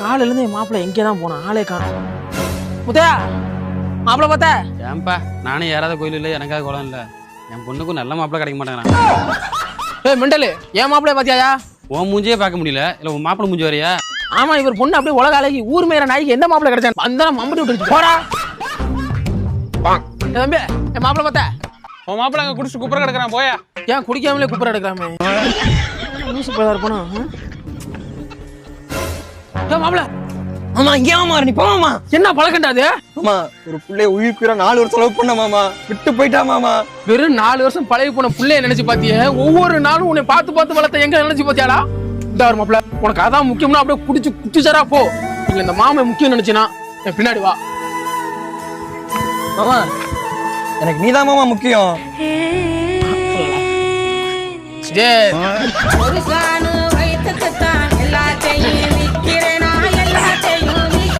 காலையில இருந்து என் மாப்பிள்ள எங்கே தான் போனான், ஆளே காணோம். முத்தையா, மாப்பிள்ள பார்த்தா? ஏன்பா நானே ஏறாத கோயில் இல்லை, எனக்காக குளம் இல்லை. என் பொண்ணுக்கும் நல்ல மாப்பிள்ள கிடைக்க மாட்டேங்கிறான். ஏய் மெண்டலு, என் மாப்பிள்ளைய பாத்தியாயா? உன் மூஞ்சியே பார்க்க முடியல, இல்லை உன் மாப்பிள்ள மூஞ்சி வரையா? ஆமா, இவர் பொண்ணு அப்படியே உலக அழகி, ஊர் மேற நாய்க்கு எந்த மாப்பிள்ள கிடைச்சான் அந்த மம்பட்டி விட்டு போடா. தம்பி, என் மாப்பிள்ள பார்த்தா? உன் மாப்பிள்ள அங்க குடிச்சு குப்புற கிடக்குறான், போயா. ஏன் குடிக்காமலே குப்புற எடுக்காம லூசு போய் இருப்பானா? மாப்பிள்ள ஆமா இங்கே மாமா நீ போமாமா. என்ன பழக்கண்டாது? ஆமா ஒரு பிள்ளைய உயிர்க்குற 4 வருஷம் லவ் பண்ண மாமா, விட்டு போயிட்டா மாமா. வெறும் 4 வருஷம் பழகி போன பிள்ளைய நினைச்சு பாத்தியே, ஒவ்வொரு நாளும் உன்னை பார்த்து பார்த்து வளர்த்த எங்க நினைச்சு பாத்தியாடா? இந்த ஒரு மாப்பிள்ள உனக்கு அதான் முக்கியம்னா அப்படியே குடிச்சு குடிச்சுசாரா போ. இல்ல இந்த மாமை முக்கியம் நினைச்சினா என் பின்னாடி வா. மாமா எனக்கு நீதான் மாமா முக்கியம். ஜே ஒரு சாணு வயிற்றுக்கு